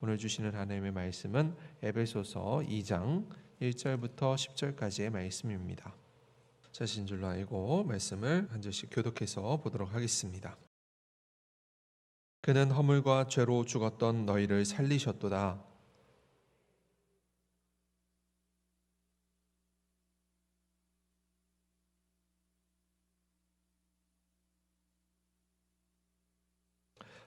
오늘 주시는 하나님의 말씀은 에베소서 2장 1절부터 10절까지의 말씀입니다. 자신 줄로 알고 말씀을 한 절씩 교독해서 보도록 하겠습니다. 그는 허물과 죄로 죽었던 너희를 살리셨도다.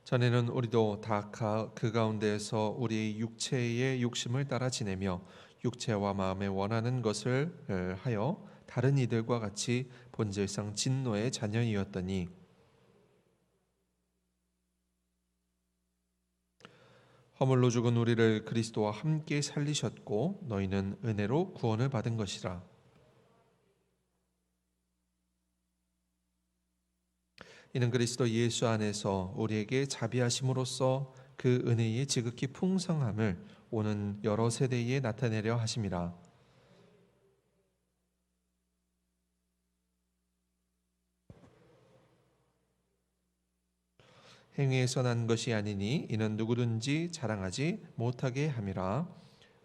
전에는 우리도 다 그 가운데에서 우리 육체의 욕심을 따라 지내며 육체와 마음에 원하는 것을 하여 다른 이들과 같이 본질상 진노의 자녀이었더니 허물로 죽은 우리를 그리스도와 함께 살리셨고 너희는 은혜로 구원을 받은 것이라. 이는 그리스도 예수 안에서 우리에게 자비하심으로써 그 은혜의 지극히 풍성함을 오는 여러 세대에 나타내려 하심이라. 행위에서 난 것이 아니니 이는 누구든지 자랑하지 못하게 함이라.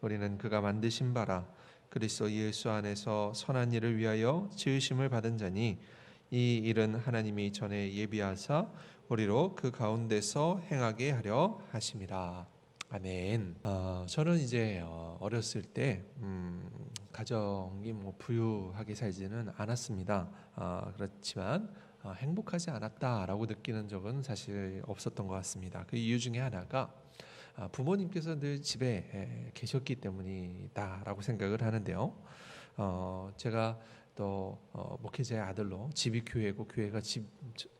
우리는 그가 만드신 바라 그리스도 예수 안에서 선한 일을 위하여 지으심을 받은 자니 이 일은 하나님이 전에 예비하사 우리로 그 가운데서 행하게 하려 하심이라. 아멘. 저는 이제 어렸을 때 가정이 뭐 부유하게 살지는 않았습니다. 그렇지만 행복하지 않았다라고 느끼는 적은 사실 없었던 것 같습니다. 그 이유 중에 하나가 부모님께서 늘 집에 계셨기 때문이다라고 생각을 하는데요. 제가 또 목회자의 아들로 집이 교회고 교회가 집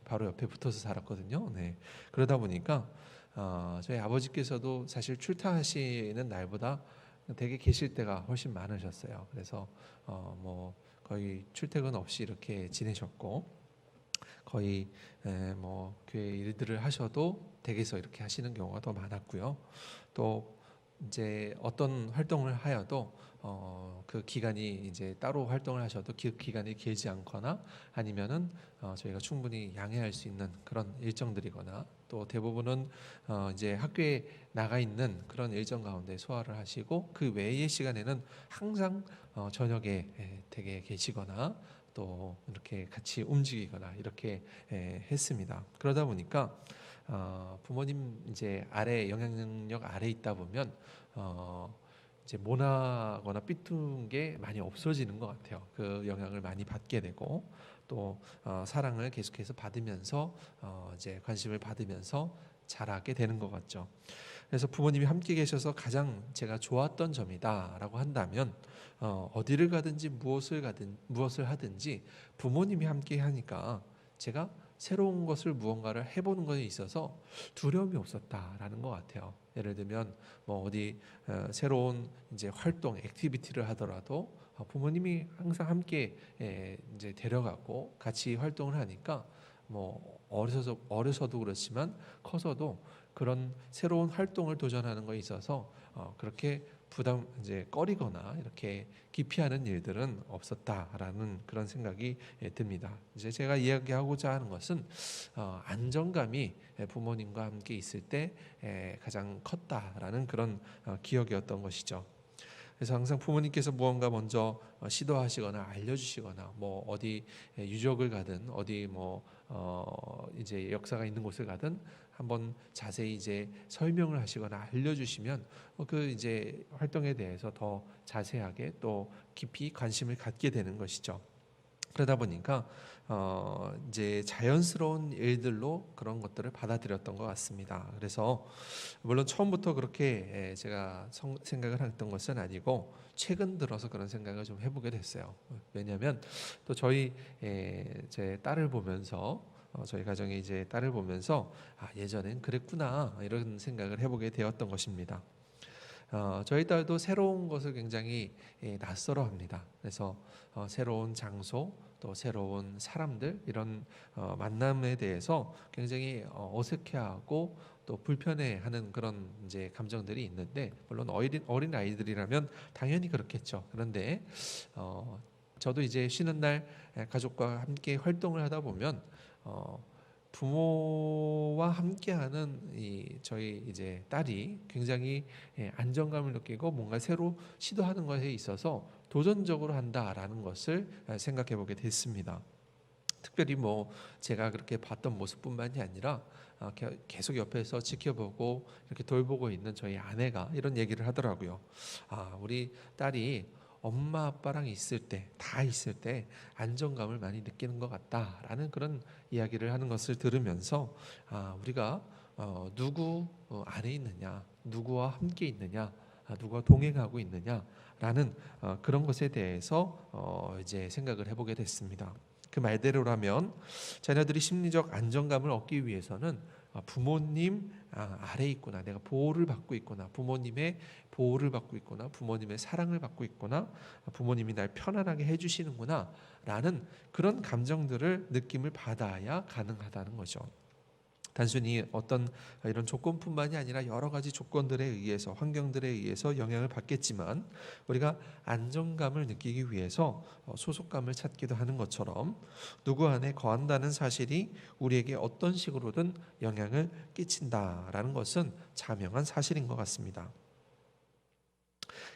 바로 옆에 붙어서 살았거든요. 네. 그러다 보니까 저희 아버지께서도 사실 출타하시는 날보다 댁에 계실 때가 훨씬 많으셨어요. 그래서 뭐 거의 출퇴근 없이 이렇게 지내셨고 거의 뭐 교회 일들을 하셔도 댁에서 이렇게 하시는 경우가 더 많았고요. 또 이제 어떤 활동을 하여도 그 기간이 이제 따로 활동을 하셔도 기간이 길지 않거나 아니면은 저희가 충분히 양해할 수 있는 그런 일정들이거나 또 대부분은 이제 학교에 나가 있는 그런 일정 가운데 소화를 하시고 그 외의 시간에는 항상 저녁에 댁에 계시거나 또 이렇게 같이 움직이거나 이렇게 했습니다. 그러다 보니까 부모님 이제 아래 영향력 아래 있다 보면 이제 모나거나 삐뚤은 게 많이 없어지는 것 같아요. 그 영향을 많이 받게 되고 또 사랑을 계속해서 받으면서 이제 관심을 받으면서 자라게 되는 것 같죠. 그래서 부모님이 함께 계셔서 가장 제가 좋았던 점이다라고 한다면 어디를 가든지 무엇을 하든지 부모님이 함께 하니까 제가 새로운 것을 무언가를 해보는 것에 있어서 두려움이 없었다라는 것 같아요. 예를 들면 뭐 어디 새로운 이제 활동, 액티비티를 하더라도 부모님이 항상 함께 이제 데려가고 같이 활동을 하니까 뭐 어려서도 그렇지만 커서도 그런 새로운 활동을 도전하는 것에 있어서 그렇게 부담 이제 꺼리거나 이렇게 기피하는 일들은 없었다라는 그런 생각이 듭니다. 이제 제가 이야기하고자 하는 것은 안정감이 부모님과 함께 있을 때 가장 컸다라는 그런 기억이었던 것이죠. 그래서 항상 부모님께서 무언가 먼저 시도하시거나 알려주시거나 뭐 어디 유적을 가든 어디 뭐 이제 역사가 있는 곳을 가든 한번 자세히 이제 설명을 하시거나 알려주시면 그 이제 활동에 대해서 더 자세하게 또 깊이 관심을 갖게 되는 것이죠. 그러다 보니까 이제 자연스러운 일들로 그런 것들을 받아들였던 것 같습니다. 그래서 물론 처음부터 그렇게 제가 생각을 했던 것은 아니고 최근 들어서 그런 생각을 좀 해보게 됐어요. 왜냐하면 또 저희 제 딸을 보면서 저희 가정의 이제 딸을 보면서 예전엔 그랬구나 이런 생각을 해보게 되었던 것입니다. 저희 딸도 새로운 것을 굉장히 낯설어합니다. 그래서 새로운 장소 또 새로운 사람들 이런 만남에 대해서 굉장히 어색해하고 또 불편해하는 그런 이제 감정들이 있는데 물론 어린 아이들이라면 당연히 그렇겠죠. 그런데 저도 이제 쉬는 날 가족과 함께 활동을 하다 보면 부모와 함께하는 이 저희 이제 딸이 굉장히 안정감을 느끼고 뭔가 새로 시도하는 것에 있어서 도전적으로 한다라는 것을 생각해 보게 됐습니다. 특별히 뭐 제가 그렇게 봤던 모습뿐만이 아니라 계속 옆에서 지켜보고 이렇게 돌보고 있는 저희 아내가 이런 얘기를 하더라고요. 우리 딸이 엄마 아빠랑 있을 때, 다 있을 때 안정감을 많이 느끼는 것 같다라는 그런 이야기를 하는 것을 들으면서 우리가 누구 안에 있느냐, 누구와 함께 있느냐, 누구와 동행하고 있느냐라는 그런 것에 대해서 이제 생각을 해보게 됐습니다. 그 말대로라면 자녀들이 심리적 안정감을 얻기 위해서는 부모님 아래에 있구나, 내가 보호를 받고 있구나, 부모님의 보호를 받고 있구나, 부모님의 사랑을 받고 있구나, 부모님이 날 편안하게 해주시는구나 라는 그런 감정들을 느낌을 받아야 가능하다는 거죠. 단순히 어떤 이런 조건뿐만이 아니라 여러 가지 조건들에 의해서, 환경들에 의해서 영향을 받겠지만 우리가 안정감을 느끼기 위해서 소속감을 찾기도 하는 것처럼 누구 안에 거한다는 사실이 우리에게 어떤 식으로든 영향을 끼친다라는 것은 자명한 사실인 것 같습니다.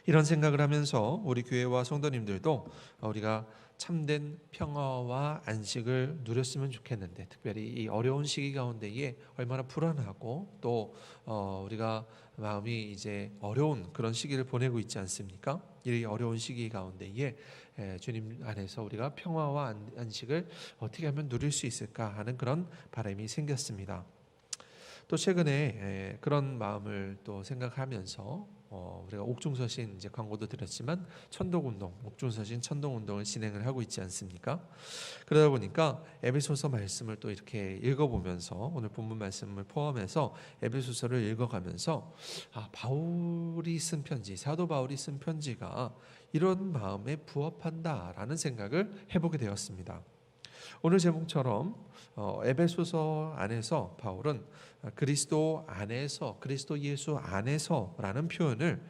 이런 생각을 하면서 우리 교회와 성도님들도 우리가 참된 평화와 안식을 누렸으면 좋겠는데, 특별히 이 어려운 시기 가운데에 얼마나 불안하고 또 우리가 마음이 이제 어려운 그런 시기를 보내고 있지 않습니까? 이 어려운 시기 가운데에 주님 안에서 우리가 평화와 안식을 어떻게 하면 누릴 수 있을까 하는 그런 바람이 생겼습니다. 또 최근에 그런 마음을 또 생각하면서 우리가 옥중서신 이제 광고도 드렸지만 천독운동, 옥중서신 천독운동을 진행을 하고 있지 않습니까? 그러다 보니까 에베소서 말씀을 또 이렇게 읽어보면서 오늘 본문 말씀을 포함해서 에베소서를 읽어가면서 바울이 쓴 편지, 사도 바울이 쓴 편지가 이런 마음에 부합한다라는 생각을 해보게 되었습니다. 오늘 제목처럼 에베소서 안에서 바울은 그리스도 안에서, 그리스도 예수 안에서라는 표현을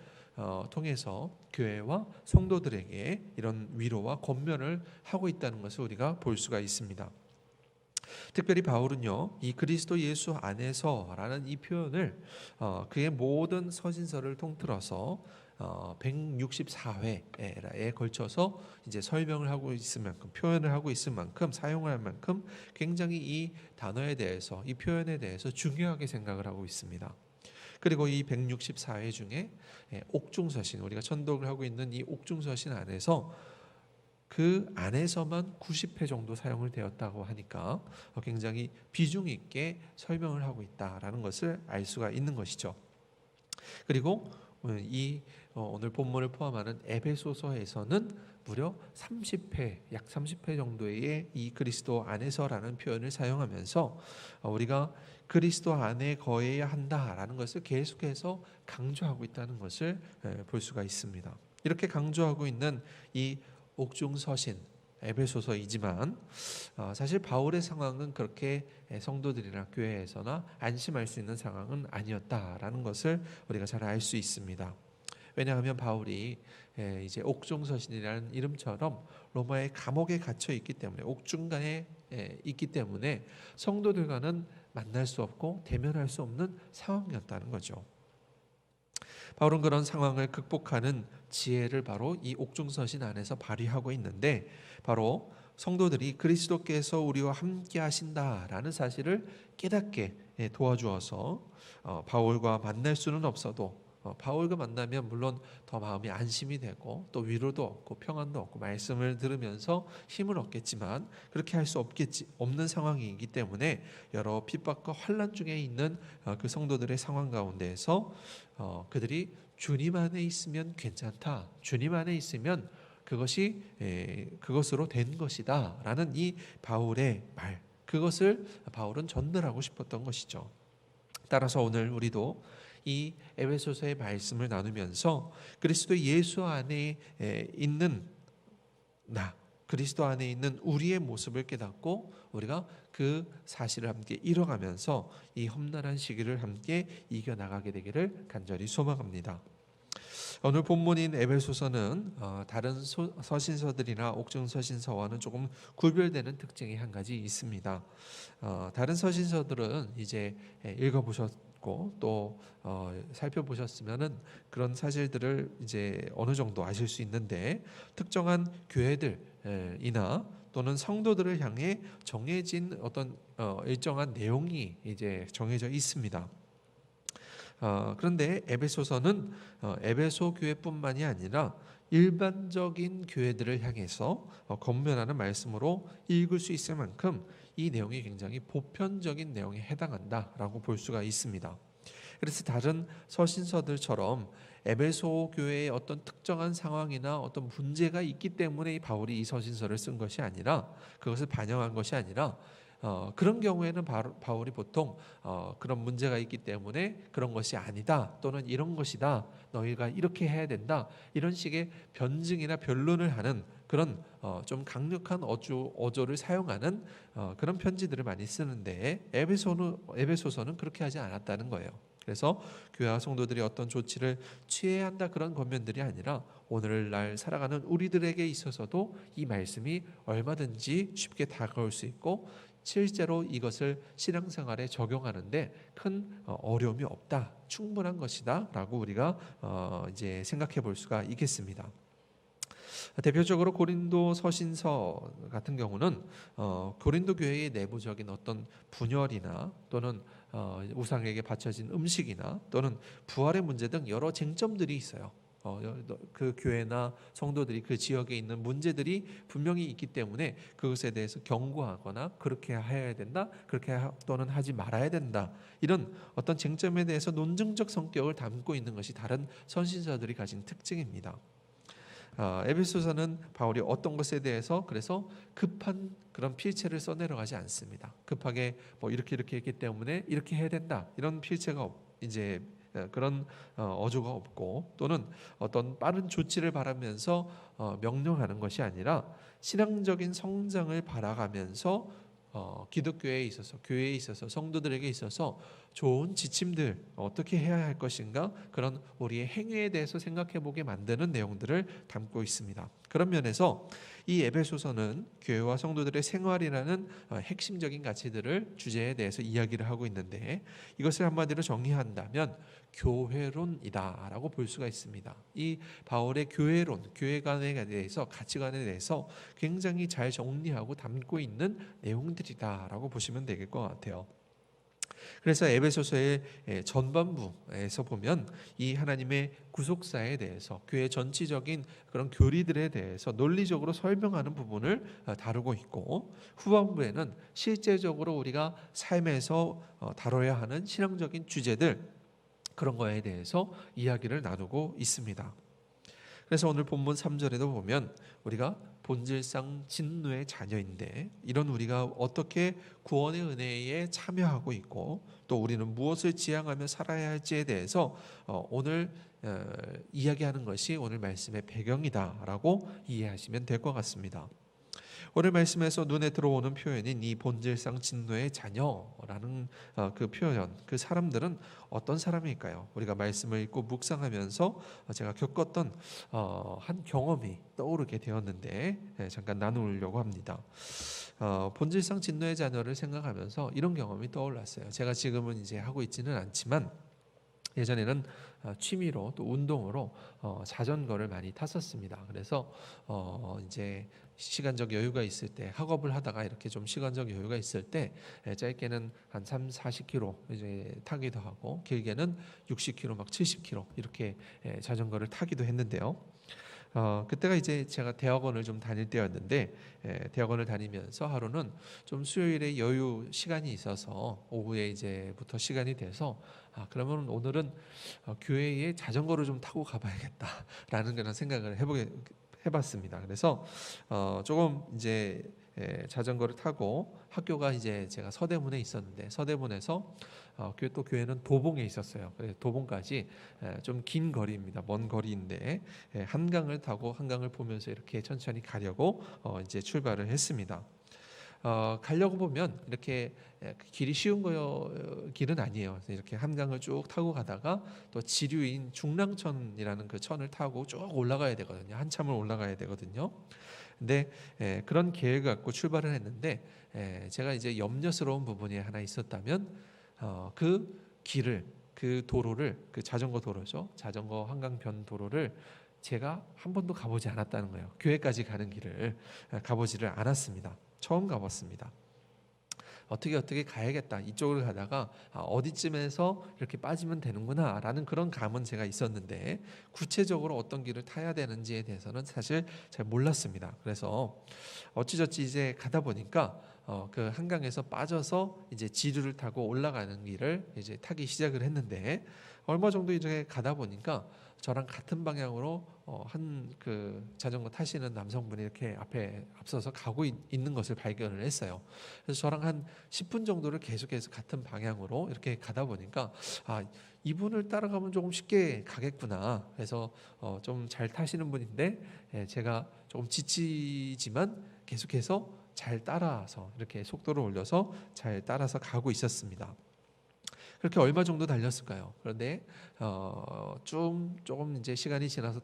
통해서 교회와 성도들에게 이런 위로와 권면을 하고 있다는 것을 우리가 볼 수가 있습니다. 특별히 바울은요, 이 그리스도 예수 안에서라는 이 표현을 그의 모든 서신서를 통틀어서 164회에 걸쳐서 이제 설명을 하고 있을 만큼, 표현을 하고 있을 만큼, 사용할 만큼 굉장히 이 단어에 대해서, 이 표현에 대해서 중요하게 생각을 하고 있습니다. 그리고 이 164회 중에 옥중서신, 우리가 천독을 하고 있는 이 옥중서신 안에서 그 안에서만 90회 정도 사용을 되었다고 하니까 굉장히 비중 있게 설명을 하고 있다라는 것을 알 수가 있는 것이죠. 그리고 이 오늘 본문을 포함하는 에베소서에서는 무려 30회, 약 30회 정도의 이 그리스도 안에서라는 표현을 사용하면서 우리가 그리스도 안에 거해야 한다라는 것을 계속해서 강조하고 있다는 것을 볼 수가 있습니다. 이렇게 강조하고 있는 이 옥중서신 에베소서이지만 사실 바울의 상황은 그렇게 성도들이나 교회에서나 안심할 수 있는 상황은 아니었다라는 것을 우리가 잘 알 수 있습니다. 왜냐하면 바울이 이제 옥중서신이라는 이름처럼 로마의 감옥에 갇혀 있기 때문에, 옥중간에 있기 때문에 성도들과는 만날 수 없고 대면할 수 없는 상황이었다는 거죠. 바울은 그런 상황을 극복하는 지혜를 바로 이 옥중서신 안에서 발휘하고 있는데, 바로 성도들이 그리스도께서 우리와 함께 하신다라는 사실을 깨닫게 도와주어서 바울과 만날 수는 없어도 바울과 만나면 물론 더 마음이 안심이 되고 또 위로도 얻고 평안도 얻고 말씀을 들으면서 힘을 얻겠지만 그렇게 할 수 없는 상황이기 때문에 여러 핍박과 환난 중에 있는 그 성도들의 상황 가운데에서 그들이 주님 안에 있으면 괜찮다, 주님 안에 있으면 그것이 그것으로 된 것이다라는 이 바울의 말, 그것을 바울은 전달하고 싶었던 것이죠. 따라서 오늘 우리도 이 에베소서의 말씀을 나누면서 그리스도 예수 안에 있는 나, 그리스도 안에 있는 우리의 모습을 깨닫고 우리가 그 사실을 함께 이뤄가면서 이 험난한 시기를 함께 이겨나가게 되기를 간절히 소망합니다. 오늘 본문인 에베소서는 다른 서신서들이나 옥중 서신서와는 조금 구별되는 특징이 한 가지 있습니다. 다른 서신서들은 이제 읽어보셨고 또 살펴보셨으면은 그런 사실들을 이제 어느 정도 아실 수 있는데, 특정한 교회들이나 또는 성도들을 향해 정해진 어떤 일정한 내용이 이제 정해져 있습니다. 그런데 에베소서는 에베소 교회뿐만이 아니라 일반적인 교회들을 향해서 권면하는 말씀으로 읽을 수 있을 만큼 이 내용이 굉장히 보편적인 내용에 해당한다라고 볼 수가 있습니다. 그래서 다른 서신서들처럼 에베소 교회의 어떤 특정한 상황이나 어떤 문제가 있기 때문에 바울이 이 서신서를 쓴 것이 아니라, 그것을 반영한 것이 아니라, 그런 경우에는 바울이 보통 그런 문제가 있기 때문에 그런 것이 아니다, 또는 이런 것이다, 너희가 이렇게 해야 된다, 이런 식의 변증이나 변론을 하는 그런 좀 강력한 어조를 사용하는 그런 편지들을 많이 쓰는데, 에베소서는 그렇게 하지 않았다는 거예요. 그래서 교회와 성도들이 어떤 조치를 취해야 한다, 그런 권면들이 아니라 오늘날 살아가는 우리들에게 있어서도 이 말씀이 얼마든지 쉽게 다가올 수 있고 실제로 이것을 신앙생활에 적용하는데 큰 어려움이 없다, 충분한 것이다라고 우리가 이제 생각해 볼 수가 있겠습니다. 대표적으로 고린도 서신서 같은 경우는 고린도 교회의 내부적인 어떤 분열이나 또는 우상에게 바쳐진 음식이나 또는 부활의 문제 등 여러 쟁점들이 있어요. 그 교회나 성도들이 그 지역에 있는 문제들이 분명히 있기 때문에 그것에 대해서 경고하거나 그렇게 해야 된다, 그렇게 또는 하지 말아야 된다, 이런 어떤 쟁점에 대해서 논증적 성격을 담고 있는 것이 다른 선신서들이 가진 특징입니다. 에베소서는 바울이 어떤 것에 대해서 그래서 급한 그런 필체를 써내려가지 않습니다. 급하게 뭐 이렇게 했기 때문에 이렇게 해야 된다, 이런 필체가 이제 그런 어조가 없고, 또는 어떤 빠른 조치를 바라면서 명령하는 것이 아니라 신앙적인 성장을 바라가면서 기독교에 있어서, 교회에 있어서, 성도들에게 있어서 좋은 지침들, 어떻게 해야 할 것인가, 그런 우리의 행위에 대해서 생각해 보게 만드는 내용들을 담고 있습니다. 그런 면에서 이 에베소서는 교회와 성도들의 생활이라는 핵심적인 가치들을, 주제에 대해서 이야기를 하고 있는데, 이것을 한마디로 정의한다면 교회론이다라고 볼 수가 있습니다. 이 바울의 교회론, 교회관에 대해서, 가치관에 대해서 굉장히 잘 정리하고 담고 있는 내용들이다라고 보시면 되겠 것 같아요. 그래서 에베소서의 전반부에서 보면 이 하나님의 구속사에 대해서, 교회 전체적인 그런 교리들에 대해서 논리적으로 설명하는 부분을 다루고 있고, 후반부에는 실제적으로 우리가 삶에서 다뤄야 하는 신앙적인 주제들, 그런 거에 대해서 이야기를 나누고 있습니다. 그래서 오늘 본문 3절에도 보면 우리가 본질상 진노의 자녀인데, 이런 우리가 어떻게 구원의 은혜에 참여하고 있고 또 우리는 무엇을 지향하며 살아야 할지에 대해서 오늘 이야기하는 것이 오늘 말씀의 배경이다라고 이해하시면 될 것 같습니다. 오늘 말씀에서 눈에 들어오는 표현인 이 본질상 진노의 자녀라는 그 표현, 그 사람들은 어떤 사람일까요? 우리가 말씀을 읽고 묵상하면서 제가 겪었던 한 경험이 떠오르게 되었는데 잠깐 나누려고 합니다. 본질상 진노의 자녀를 생각하면서 이런 경험이 떠올랐어요. 제가 지금은 이제 하고 있지는 않지만 예전에는 취미로 또 운동으로 자전거를 많이 탔었습니다. 그래서 이제 시간적 여유가 있을 때, 학업을 하다가 이렇게 좀 시간적 여유가 있을 때 짧게는 한 40km 이제 타기도 하고, 길게는 60km, 막 70km 이렇게 자전거를 타기도 했는데요. 그때가 이제 제가 대학원을 좀 다닐 때였는데, 대학원을 다니면서 하루는 좀 수요일에 여유 시간이 있어서 오후에 이제부터 시간이 돼서 그러면 오늘은 교회에 자전거를 좀 타고 가봐야겠다라는 그런 생각을 해봤습니다. 그래서 조금 이제 자전거를 타고, 학교가 이제 제가 서대문에 있었는데 서대문에서 또 교회는 도봉에 있었어요. 그래서 도봉까지 좀 긴 거리입니다. 먼 거리인데 한강을 타고 한강을 보면서 이렇게 천천히 가려고 이제 출발을 했습니다. 가려고 보면 이렇게 길이 쉬운 길은 아니에요. 이렇게 한강을 쭉 타고 가다가 또 지류인 중랑천이라는 그 천을 타고 쭉 올라가야 되거든요. 한참을 올라가야 되거든요. 근데 그런 계획을 갖고 출발을 했는데, 제가 이제 염려스러운 부분이 하나 있었다면, 그 길을, 그 도로를, 그 자전거 도로죠, 자전거 한강변 도로를 제가 한 번도 가보지 않았다는 거예요. 교회까지 가는 길을 가보지를 않았습니다. 처음 가봤습니다. 어떻게 가야겠다, 이쪽을 가다가 어디쯤에서 이렇게 빠지면 되는구나 라는 그런 감은 제가 있었는데, 구체적으로 어떤 길을 타야 되는지에 대해서는 사실 잘 몰랐습니다. 그래서 어찌저찌 이제 가다 보니까 그 한강에서 빠져서 이제 지류를 타고 올라가는 길을 이제 타기 시작을 했는데, 얼마 정도 이제 가다 보니까 저랑 같은 방향으로 한 그 자전거 타시는 남성분이 이렇게 앞서서 가고 있는 것을 발견을 했어요. 그래서 저랑 한 10분 정도를 계속해서 같은 방향으로 이렇게 가다 보니까, 이분을 따라가면 조금 쉽게 가겠구나. 그래서 좀 잘 타시는 분인데, 제가 조금 지치지만 계속해서 잘 따라서 이렇게 속도를 올려서 잘 따라서 가고 있었습니다. 그렇게 얼마 정도 달렸을까요? 그런데 조금 이제 시간이 지나서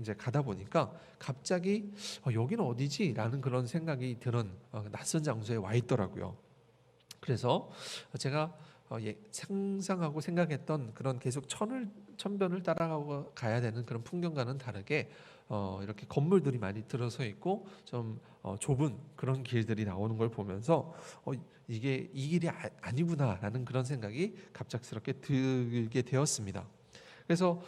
이제 가다 보니까 갑자기 여기는 어디지?라는 그런 생각이 드는 낯선 장소에 와 있더라고요. 그래서 제가 상상하고 생각했던 그런 계속 천변을 따라가고 가야 되는 그런 풍경과는 다르게 이렇게 건물들이 많이 들어서 있고 좀 좁은 그런 길들이 나오는 걸 보면서 이게 이 길이 아니구나라는 그런 생각이 갑작스럽게 들게 되었습니다. 그래서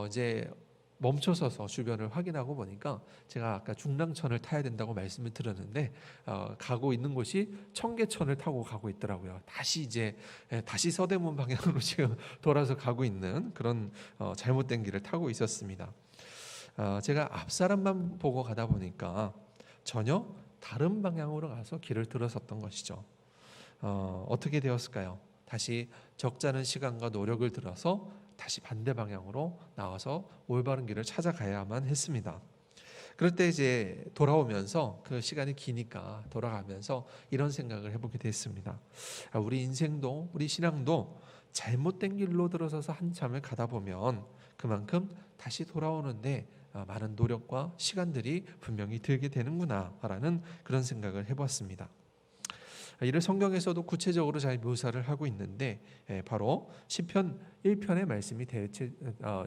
이제 멈춰서서 주변을 확인하고 보니까, 제가 아까 중랑천을 타야 된다고 말씀을 드렸는데 가고 있는 곳이 청계천을 타고 가고 있더라고요. 다시 서대문 방향으로 지금 돌아서 가고 있는 그런 잘못된 길을 타고 있었습니다. 제가 앞 사람만 보고 가다 보니까 전혀 다른 방향으로 가서 길을 들어섰던 것이죠. 어떻게 되었을까요? 다시 적잖은 시간과 노력을 들어서 다시 반대 방향으로 나와서 올바른 길을 찾아가야만 했습니다. 그럴 때 이제 돌아오면서, 그 시간이 기니까 돌아가면서 이런 생각을 해보게 됐습니다. 우리 인생도, 우리 신앙도 잘못된 길로 들어서서 한참을 가다 보면 그만큼 다시 돌아오는데 많은 노력과 시간들이 분명히 들게 되는구나라는 그런 생각을 해봤습니다. 이를 성경에서도 구체적으로 잘 묘사를 하고 있는데, 바로 시편 1편의 말씀이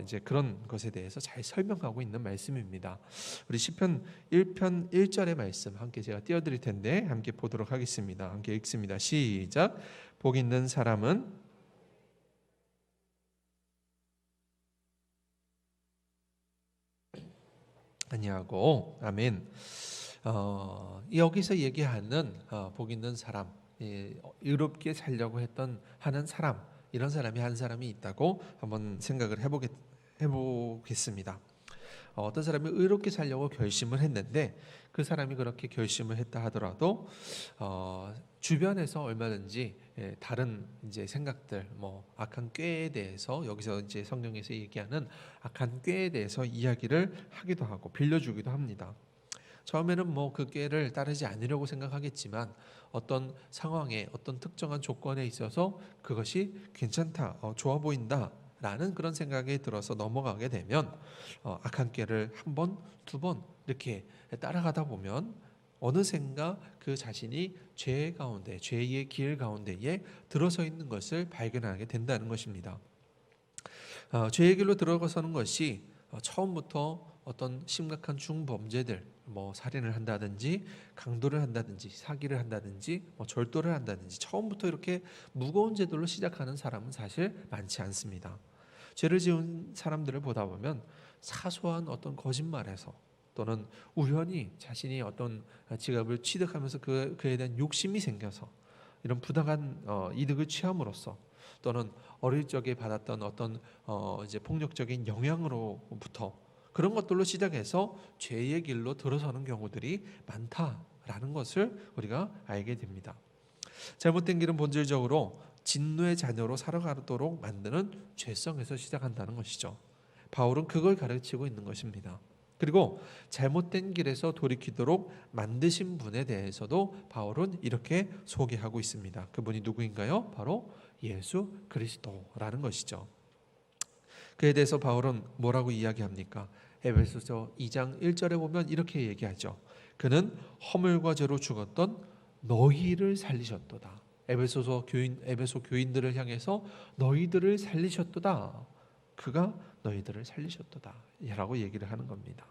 이제 그런 것에 대해서 잘 설명하고 있는 말씀입니다. 우리 시편 1편 1절의 말씀 함께 제가 띄워드릴 텐데 함께 보도록 하겠습니다. 함께 읽습니다. 시작. 복 있는 사람은 아니하고, 아멘. 여기서 얘기하는 복 있는 사람, 의롭게 살려고 하는 사람, 이런 사람이 한 사람이 있다고 한번 생각을 해보겠습니다. 어떤 사람이 의롭게 살려고 결심을 했는데, 그 사람이 그렇게 결심을 했다 하더라도 주변에서 얼마든지 다른 이제 생각들, 악한 꾀에 대해서, 여기서 이제 성경에서 얘기하는 악한 꾀에 대해서 이야기를 하기도 하고 빌려주기도 합니다. 처음에는 그 꾀를 따르지 않으려고 생각하겠지만, 어떤 상황에, 어떤 특정한 조건에 있어서 그것이 괜찮다, 좋아 보인다 라는 그런 생각이 들어서 넘어가게 되면, 악한 꾀를 한 번, 두 번 이렇게 따라가다 보면 어느샌가 그 자신이 죄 가운데, 죄의 길 가운데에 들어서 있는 것을 발견하게 된다는 것입니다. 죄의 길로 들어서는 것이 처음부터 어떤 심각한 중범죄들, 살인을 한다든지 강도를 한다든지 사기를 한다든지 절도를 한다든지 처음부터 이렇게 무거운 죄들로 시작하는 사람은 사실 많지 않습니다. 죄를 지은 사람들을 보다 보면 사소한 어떤 거짓말에서, 또는 우연히 자신이 어떤 직업을 취득하면서 그에 대한 욕심이 생겨서 이런 부당한 이득을 취함으로써, 또는 어릴 적에 받았던 어떤 이제 폭력적인 영향으로부터, 그런 것들로 시작해서 죄의 길로 들어서는 경우들이 많다라는 것을 우리가 알게 됩니다. 잘못된 길은 본질적으로 진노의 자녀로 살아가도록 만드는 죄성에서 시작한다는 것이죠. 바울은 그걸 가르치고 있는 것입니다. 그리고 잘못된 길에서 돌이키도록 만드신 분에 대해서도 바울은 이렇게 소개하고 있습니다. 그분이 누구인가요? 바로 예수 그리스도라는 것이죠. 그에 대해서 바울은 뭐라고 이야기합니까? 에베소서 2장 1절에 보면 이렇게 얘기하죠. 그는 허물과 죄로 죽었던 너희를 살리셨도다. 에베소 교인들을 향해서 너희들을 살리셨도다. 그가 너희들을 살리셨도다 라고 얘기를 하는 겁니다.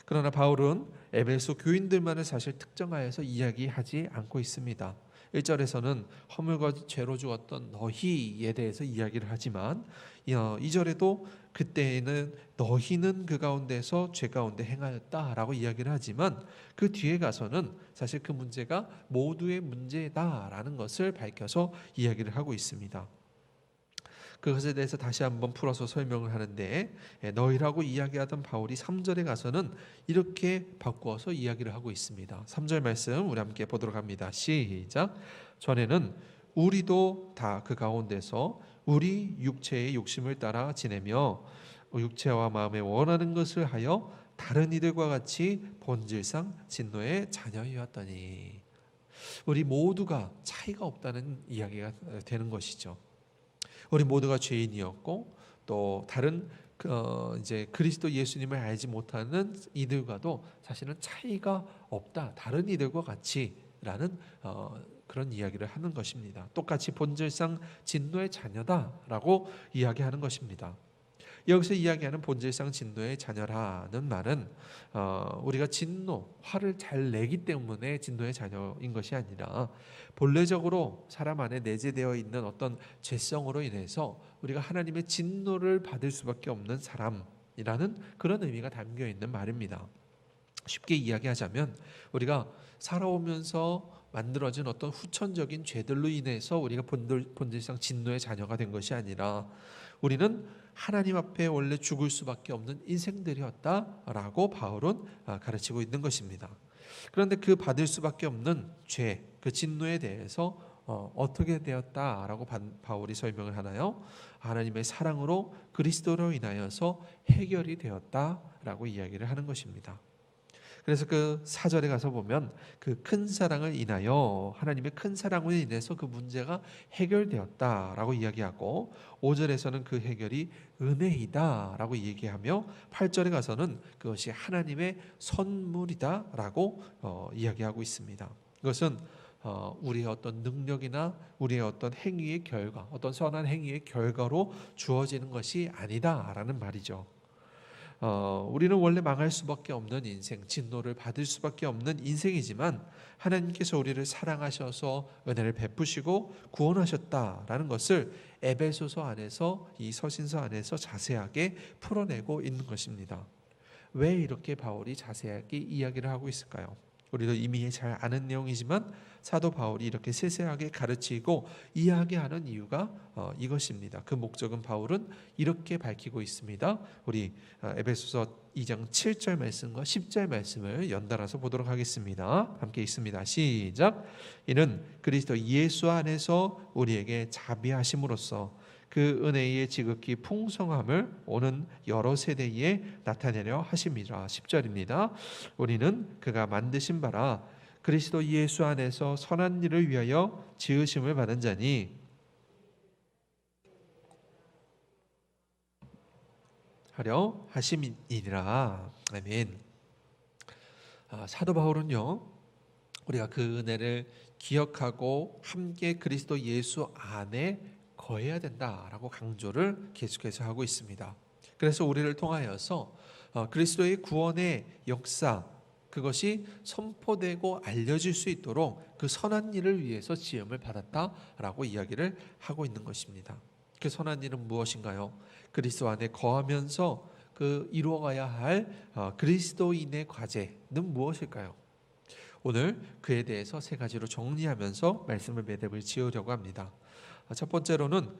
그러나 바울은 에베소 교인들만을 사실 특정하여서 이야기하지 않고 있습니다. 1절에서는 허물과 죄로 죽었던 너희에 대해서 이야기를 하지만 2절에도 그때에는 너희는 그 가운데서 죄 가운데 행하였다라고 이야기를 하지만 그 뒤에 가서는 사실 그 문제가 모두의 문제다라는 것을 밝혀서 이야기를 하고 있습니다. 그것에 대해서 다시 한번 풀어서 설명을 하는데 너희라고 이야기하던 바울이 3절에 가서는 이렇게 바꾸어서 이야기를 하고 있습니다. 3절 말씀 우리 함께 보도록 합니다. 시작. 전에는 우리도 다 그 가운데서 우리 육체의 욕심을 따라 지내며 육체와 마음에 원하는 것을 하여 다른 이들과 같이 본질상 진노의 자녀이었더니 우리 모두가 차이가 없다는 이야기가 되는 것이죠. 우리 모두가 죄인이었고 또 다른 이제 그리스도 예수님을 알지 못하는 이들과도 사실은 차이가 없다. 다른 이들과 같이라는 그런 이야기를 하는 것입니다. 똑같이 본질상 진노의 자녀다라고 이야기하는 것입니다. 여기서 이야기하는 본질상 진노의 자녀라는 말은 우리가 진노, 화를 잘 내기 때문에 진노의 자녀인 것이 아니라 본래적으로 사람 안에 내재되어 있는 어떤 죄성으로 인해서 우리가 하나님의 진노를 받을 수밖에 없는 사람이라는 그런 의미가 담겨 있는 말입니다. 쉽게 이야기하자면 우리가 살아오면서 만들어진 어떤 후천적인 죄들로 인해서 우리가 본질상 진노의 자녀가 된 것이 아니라 우리는 하나님 앞에 원래 죽을 수밖에 없는 인생들이었다라고 바울은 가르치고 있는 것입니다. 그런데 그 받을 수밖에 없는 죄, 그 진노에 대해서 어떻게 되었다라고 바울이 설명을 하나요? 하나님의 사랑으로 그리스도로 인하여서 해결이 되었다라고 이야기를 하는 것입니다. 그래서 그 4절에 가서 보면 그 큰 사랑을 인하여 하나님의 큰 사랑으로 인해서 그 문제가 해결되었다라고 이야기하고 5절에서는 그 해결이 은혜이다라고 얘기하며 8절에 가서는 그것이 하나님의 선물이다라고 이야기하고 있습니다. 이것은 우리의 어떤 능력이나 우리의 어떤 행위의 결과, 어떤 선한 행위의 결과로 주어지는 것이 아니다라는 말이죠. 우리는 원래 망할 수밖에 없는 인생, 진노를 받을 수밖에 없는 인생이지만 하나님께서 우리를 사랑하셔서 은혜를 베푸시고 구원하셨다라는 것을 에베소서 안에서 이 서신서 안에서 자세하게 풀어내고 있는 것입니다. 왜 이렇게 바울이 자세하게 이야기를 하고 있을까요? 우리도 이미 잘 아는 내용이지만 사도 바울이 이렇게 세세하게 가르치고 이야기하는 이유가 이것입니다. 그 목적은 바울은 이렇게 밝히고 있습니다. 우리 에베소서 2장 7절 말씀과 10절 말씀을 연달아서 보도록 하겠습니다. 함께 읽습니다. 시작. 이는 그리스도 예수 안에서 우리에게 자비하심으로써 그 은혜의 지극히 풍성함을 오는 여러 세대에 나타내려 하심이라. 10절입니다. 우리는 그가 만드신 바라 그리스도 예수 안에서 선한 일을 위하여 지으심을 받은 자니 하려 하심이니라. 아멘. 사도 바울은요, 우리가 그 은혜를 기억하고 함께 그리스도 예수 안에 거해야 된다라고 강조를 계속해서 하고 있습니다. 그래서 우리를 통하여서 그리스도의 구원의 역사, 그것이 선포되고 알려질 수 있도록 그 선한 일을 위해서 지음을 받았다라고 이야기를 하고 있는 것입니다. 그 선한 일은 무엇인가요? 그리스도 안에 거하면서 그 이루어가야 할 그리스도인의 과제는 무엇일까요? 오늘 그에 대해서 세 가지로 정리하면서 말씀을 매듭을 지으려고 합니다. 첫 번째로는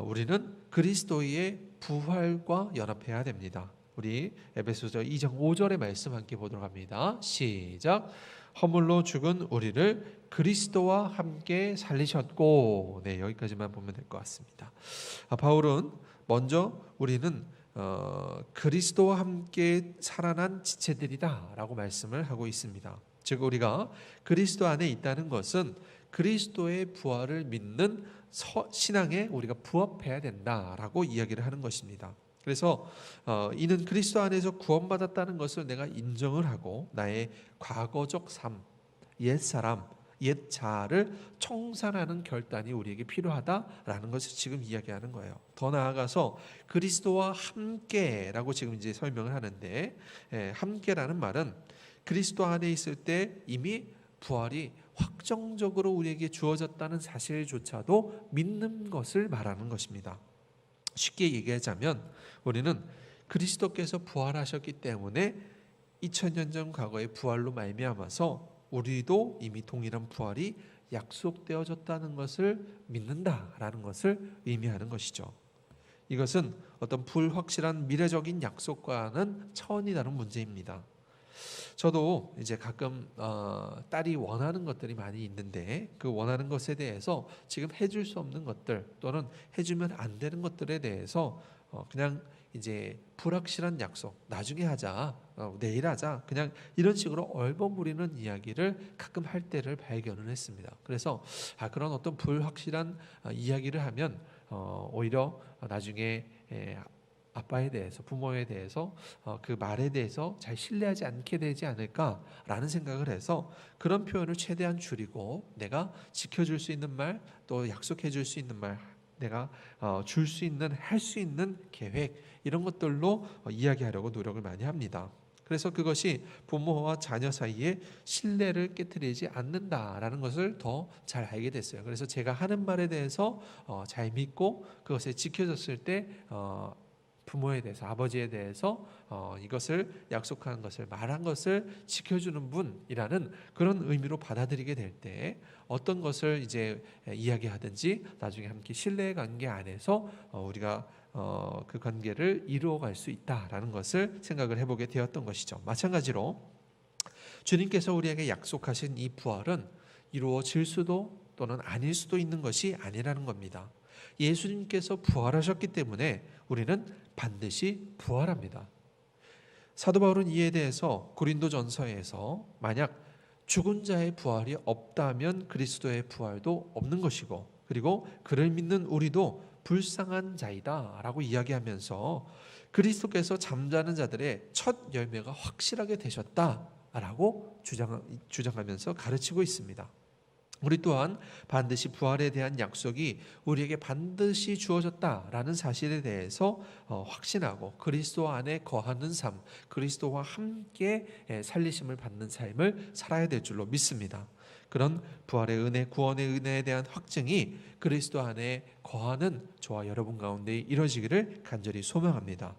우리는 그리스도의 부활과 연합해야 됩니다. 우리 에베소서 2장 5절의 말씀 함께 보도록 합니다. 시작. 허물로 죽은 우리를 그리스도와 함께 살리셨고. 네, 여기까지만 보면 될 것 같습니다. 바울은 먼저 우리는 그리스도와 함께 살아난 지체들이다라고 말씀을 하고 있습니다. 즉 우리가 그리스도 안에 있다는 것은 그리스도의 부활을 믿는 신앙에 우리가 부합해야 된다라고 이야기를 하는 것입니다. 그래서 이는 그리스도 안에서 구원받았다는 것을 내가 인정을 하고 나의 과거적 삶, 옛사람, 옛자를 청산하는 결단이 우리에게 필요하다라는 것을 지금 이야기하는 거예요. 더 나아가서 그리스도와 함께라고 지금 이제 설명을 하는데, 함께라는 말은 그리스도 안에 있을 때 이미 부활이 확정적으로 우리에게 주어졌다는 사실조차도 믿는 것을 말하는 것입니다. 쉽게 얘기하자면 우리는 그리스도께서 부활하셨기 때문에 2000년 전 과거의 부활로 말미암아서 우리도 이미 동일한 부활이 약속되어졌다는 것을 믿는다라는 것을 의미하는 것이죠. 이것은 어떤 불확실한 미래적인 약속과는 차원이 다른 문제입니다. 저도 이제 가끔 딸이 원하는 것들이 많이 있는데 그 원하는 것에 대해서 지금 해줄 수 없는 것들 또는 해주면 안 되는 것들에 대해서 그냥 이제 불확실한 약속, 나중에 하자, 내일 하자, 그냥 이런 식으로 얼버무리는 이야기를 가끔 할 때를 발견을 했습니다. 그래서 그런 어떤 불확실한 이야기를 하면 오히려 나중에 아빠에 대해서, 부모에 대해서 그 말에 대해서 잘 신뢰하지 않게 되지 않을까라는 생각을 해서 그런 표현을 최대한 줄이고 내가 지켜줄 수 있는 말, 또 약속해 줄 수 있는 말, 내가 줄 수 있는, 할 수 있는 계획, 이런 것들로 이야기하려고 노력을 많이 합니다. 그래서 그것이 부모와 자녀 사이에 신뢰를 깨트리지 않는다라는 것을 더 잘 알게 됐어요. 그래서 제가 하는 말에 대해서 잘 믿고 그것을 지켜줬을 때 부모에 대해서, 아버지에 대해서 이것을 약속한 것을, 말한 것을 지켜주는 분이라는 그런 의미로 받아들이게 될 때 어떤 것을 이제 이야기하든지 나중에 함께 신뢰의 관계 안에서 우리가 그 관계를 이루어갈 수 있다라는 것을 생각을 해보게 되었던 것이죠. 마찬가지로 주님께서 우리에게 약속하신 이 부활은 이루어질 수도 또는 아닐 수도 있는 것이 아니라는 겁니다. 예수님께서 부활하셨기 때문에 우리는 반드시 부활합니다. 사도 바울은 이에 대해서 고린도전서에서 만약 죽은 자의 부활이 없다면 그리스도의 부활도 없는 것이고, 그리고 그를 믿는 우리도 불쌍한 자이다라고 이야기하면서 그리스도께서 잠자는 자들의 첫 열매가 확실하게 되셨다라고 주장하면서 가르치고 있습니다. 우리 또한 반드시 부활에 대한 약속이 우리에게 반드시 주어졌다라는 사실에 대해서 확신하고 그리스도 안에 거하는 삶, 그리스도와 함께 살리심을 받는 삶을 살아야 될 줄로 믿습니다. 그런 부활의 은혜, 구원의 은혜에 대한 확증이 그리스도 안에 거하는 저와 여러분 가운데 이루어지기를 간절히 소망합니다.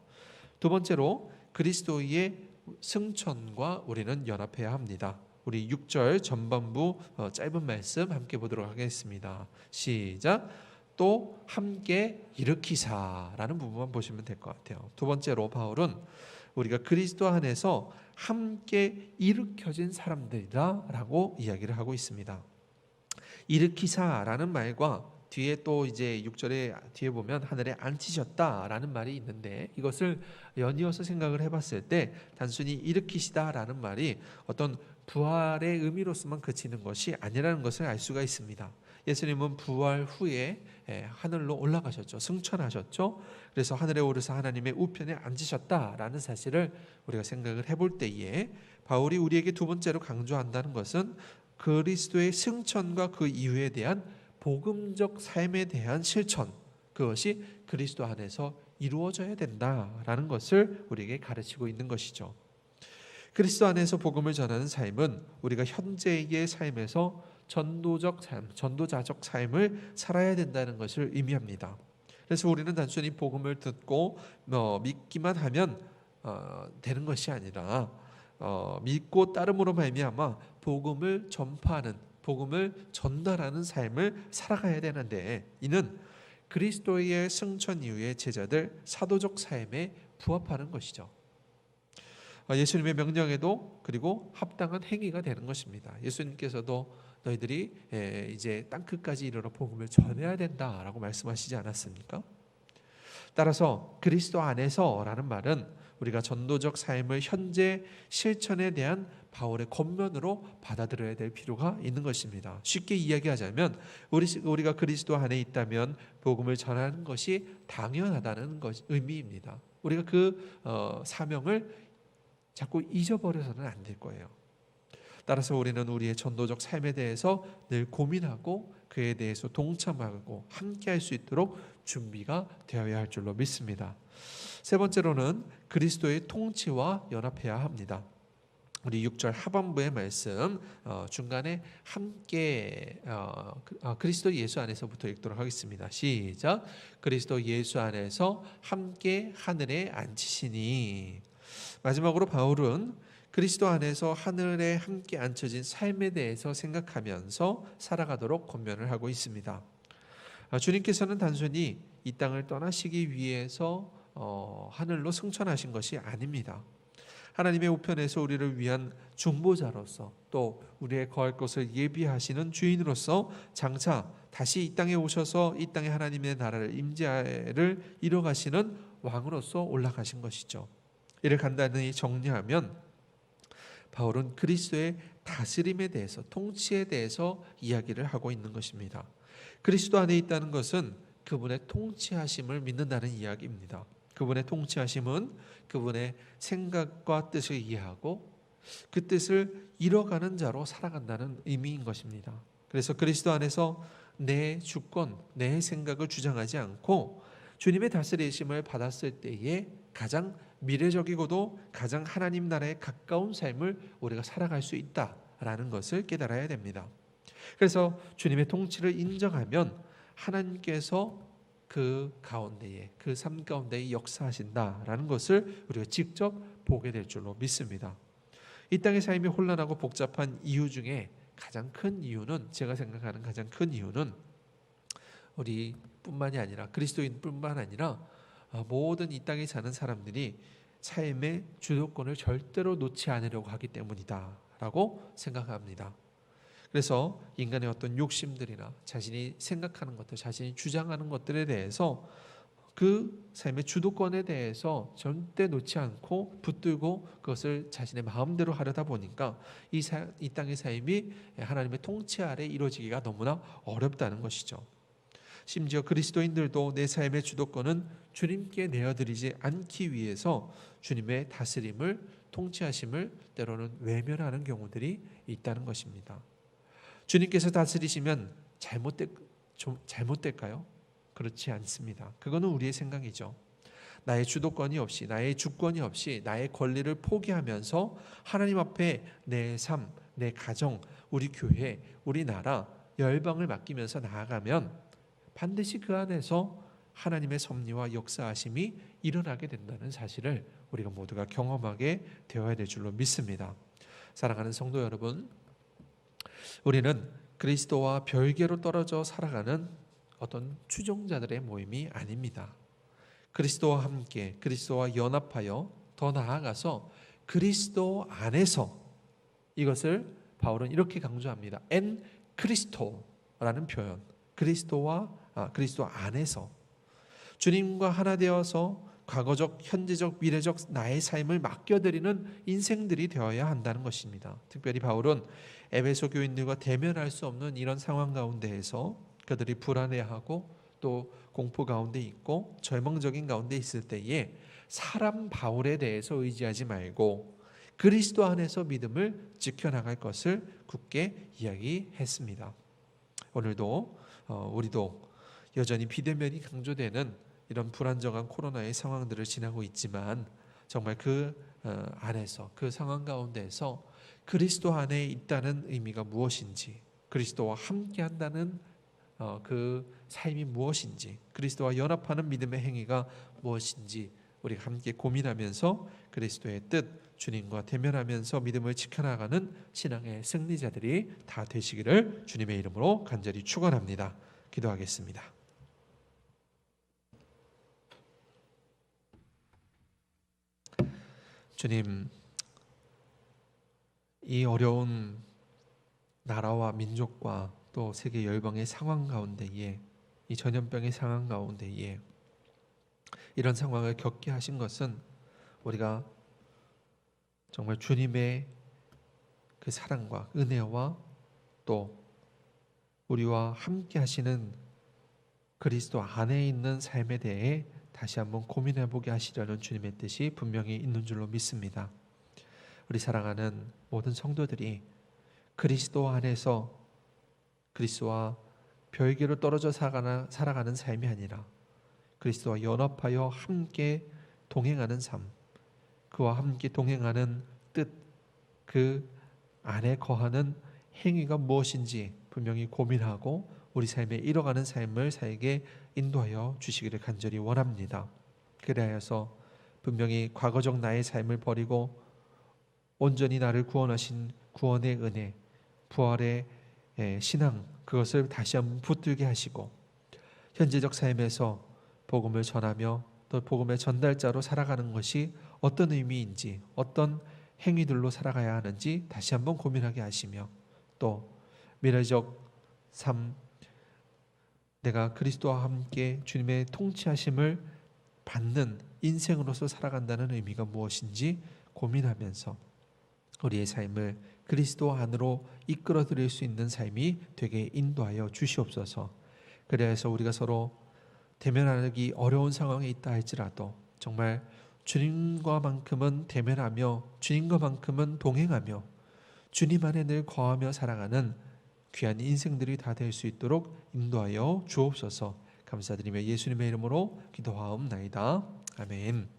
두 번째로 그리스도의 승천과 우리는 연합해야 합니다. 우리 6절 전반부 짧은 말씀 함께 보도록 하겠습니다. 시작. 또 함께 일으키사라는 부분만 보시면 될 것 같아요. 두 번째로 바울은 우리가 그리스도 안에서 함께 일으켜진 사람들이다라고 이야기를 하고 있습니다. 일으키사라는 말과 뒤에 또 이제 6절에 뒤에 보면 하늘에 앉히셨다라는 말이 있는데 이것을 연이어서 생각을 해봤을 때 단순히 일으키시다라는 말이 어떤 부활의 의미로서만 그치는 것이 아니라는 것을 알 수가 있습니다. 예수님은 부활 후에 하늘로 올라가셨죠. 승천하셨죠. 그래서 하늘에 오르사 하나님의 우편에 앉으셨다라는 사실을 우리가 생각을 해볼 때에 바울이 우리에게 두 번째로 강조한다는 것은 그리스도의 승천과 그 이후에 대한 복음적 삶에 대한 실천, 그것이 그리스도 안에서 이루어져야 된다라는 것을 우리에게 가르치고 있는 것이죠. 그리스도 안에서 복음을 전하는 삶은 우리가 현재의 삶에서 전도적 삶, 전도자적 삶을 살아야 된다는 것을 의미합니다. 그래서 우리는 단순히 복음을 듣고 믿기만 하면 되는 것이 아니라 믿고 따름으로 말미암아 복음을 전파하는, 복음을 전달하는 삶을 살아가야 되는데 이는 그리스도의 승천 이후의 제자들 사도적 삶에 부합하는 것이죠. 예수님의 명령에도 그리고 합당한 행위가 되는 것입니다. 예수님께서도 너희들이 이제 땅끝까지 이르러 복음을 전해야 된다라고 말씀하시지 않았습니까? 따라서 그리스도 안에서라는 말은 우리가 전도적 삶을 현재 실천에 대한 바울의 권면으로 받아들여야 될 필요가 있는 것입니다. 쉽게 이야기하자면 우리가 그리스도 안에 있다면 복음을 전하는 것이 당연하다는 의미입니다. 우리가 그 사명을 자꾸 잊어버려서는 안 될 거예요. 따라서 우리는 우리의 전도적 삶에 대해서 늘 고민하고 그에 대해서 동참하고 함께할 수 있도록 준비가 되어야 할 줄로 믿습니다. 세 번째로는 그리스도의 통치와 연합해야 합니다. 우리 6절 하반부의 말씀 중간에 함께 그리스도 예수 안에서부터 읽도록 하겠습니다. 시작. 그리스도 예수 안에서 함께 하늘에 앉히시니. 마지막으로 바울은 그리스도 안에서 하늘에 함께 앉혀진 삶에 대해서 생각하면서 살아가도록 권면을 하고 있습니다. 주님께서는 단순히 이 땅을 떠나시기 위해서 하늘로 승천하신 것이 아닙니다. 하나님의 우편에서 우리를 위한 중보자로서 또 우리의 거할 것을 예비하시는 주인으로서 장차 다시 이 땅에 오셔서 이 땅에 하나님의 나라를 임재를 이뤄가시는 왕으로서 올라가신 것이죠. 이를 간단히 정리하면 바울은 그리스도의 다스림에 대해서, 통치에 대해서 이야기를 하고 있는 것입니다. 그리스도 안에 있다는 것은 그분의 통치하심을 믿는다는 이야기입니다. 그분의 통치하심은 그분의 생각과 뜻을 이해하고 그 뜻을 이뤄가는 자로 살아간다는 의미인 것입니다. 그래서 그리스도 안에서 내 주권, 내 생각을 주장하지 않고 주님의 다스리심을 받았을 때에 가장 미래적이고도 가장 하나님 나라에 가까운 삶을 우리가 살아갈 수 있다라는 것을 깨달아야 됩니다. 그래서 주님의 통치를 인정하면 하나님께서 그 가운데에, 그 삶 가운데에 역사하신다라는 것을 우리가 직접 보게 될 줄로 믿습니다. 이 땅의 삶이 혼란하고 복잡한 이유 중에 가장 큰 이유는, 제가 생각하는 가장 큰 이유는 우리뿐만이 아니라 그리스도인뿐만 아니라 모든 이 땅에 사는 사람들이 삶의 주도권을 절대로 놓지 않으려고 하기 때문이다라고 생각합니다. 그래서 인간의 어떤 욕심들이나 자신이 생각하는 것들, 자신이 주장하는 것들에 대해서 그 삶의 주도권에 대해서 절대 놓지 않고 붙들고 그것을 자신의 마음대로 하려다 보니까 이 땅의 삶이 하나님의 통치 아래 이루어지기가 너무나 어렵다는 것이죠. 심지어 그리스도인들도 내 삶의 주도권은 주님께 내어드리지 않기 위해서 주님의 다스림을, 통치하심을 때로는 외면하는 경우들이 있다는 것입니다. 주님께서 다스리시면 잘못될까요? 그렇지 않습니다. 그거는 우리의 생각이죠. 나의 주도권이 없이, 나의 주권이 없이 나의 권리를 포기하면서 하나님 앞에 내 삶, 내 가정, 우리 교회, 우리 나라, 열방을 맡기면서 나아가면 반드시 그 안에서 하나님의 섭리와 역사하심이 일어나게 된다는 사실을 우리가 모두가 경험하게 되어야 될 줄로 믿습니다. 사랑하는 성도 여러분, 우리는 그리스도와 별개로 떨어져 살아가는 어떤 추종자들의 모임이 아닙니다. 그리스도와 함께, 그리스도와 연합하여 더 나아가서 그리스도 안에서, 이것을 바울은 이렇게 강조합니다. 엔 크리스토라는 표현, 그리스도 안에서 주님과 하나 되어서 과거적, 현재적, 미래적 나의 삶을 맡겨드리는 인생들이 되어야 한다는 것입니다. 특별히 바울은 에베소 교인들과 대면할 수 없는 이런 상황 가운데에서 그들이 불안해하고 또 공포 가운데 있고 절망적인 가운데 있을 때에 사람 바울에 대해서 의지하지 말고 그리스도 안에서 믿음을 지켜나갈 것을 굳게 이야기했습니다. 오늘도 우리도 여전히 비대면이 강조되는 이런 불안정한 코로나의 상황들을 지나고 있지만 정말 그 안에서, 그 상황 가운데에서 그리스도 안에 있다는 의미가 무엇인지, 그리스도와 함께 한다는 그 삶이 무엇인지, 그리스도와 연합하는 믿음의 행위가 무엇인지 우리가 함께 고민하면서 그리스도의 뜻, 주님과 대면하면서 믿음을 지켜나가는 신앙의 승리자들이 다 되시기를 주님의 이름으로 간절히 축원합니다. 기도하겠습니다. 주님, 이 어려운 나라와 민족과 또 세계 열방의 상황 가운데에, 이 전염병의 상황 가운데에 이런 상황을 겪게 하신 것은 우리가 정말 주님의 그 사랑과 은혜와 또 우리와 함께 하시는 그리스도 안에 있는 삶에 대해 다시 한번 고민해 보게 하시려는 주님의 뜻이 분명히 있는 줄로 믿습니다. 우리 사랑하는 모든 성도들이 그리스도 안에서 그리스도와 별개로 떨어져 살아가는 삶이 아니라 그리스도와 연합하여 함께 동행하는 삶, 그와 함께 동행하는 뜻, 그 안에 거하는 행위가 무엇인지 분명히 고민하고 우리 삶에 이뤄가는 삶을 살게 인도하여 주시기를 간절히 원합니다. 그래서 분명히 과거적 나의 삶을 버리고 온전히 나를 구원하신 구원의 은혜, 부활의 신앙, 그것을 다시 한번 붙들게 하시고 현재적 삶에서 복음을 전하며 또 복음의 전달자로 살아가는 것이 어떤 의미인지, 어떤 행위들로 살아가야 하는지 다시 한번 고민하게 하시며, 또 미래적 삶, 내가 그리스도와 함께 주님의 통치하심을 받는 인생으로서 살아간다는 의미가 무엇인지 고민하면서 우리의 삶을 그리스도 안으로 이끌어 드릴 수 있는 삶이 되게 인도하여 주시옵소서. 그래서 우리가 서로 대면하기 어려운 상황에 있다 할지라도 정말 주님과만큼은 대면하며 주님과만큼은 동행하며 주님 안에 늘 거하며 살아가는 귀한 인생들이 다 될 수 있도록 인도하여 주옵소서. 감사드리며 예수님의 이름으로 기도하옵나이다. 아멘.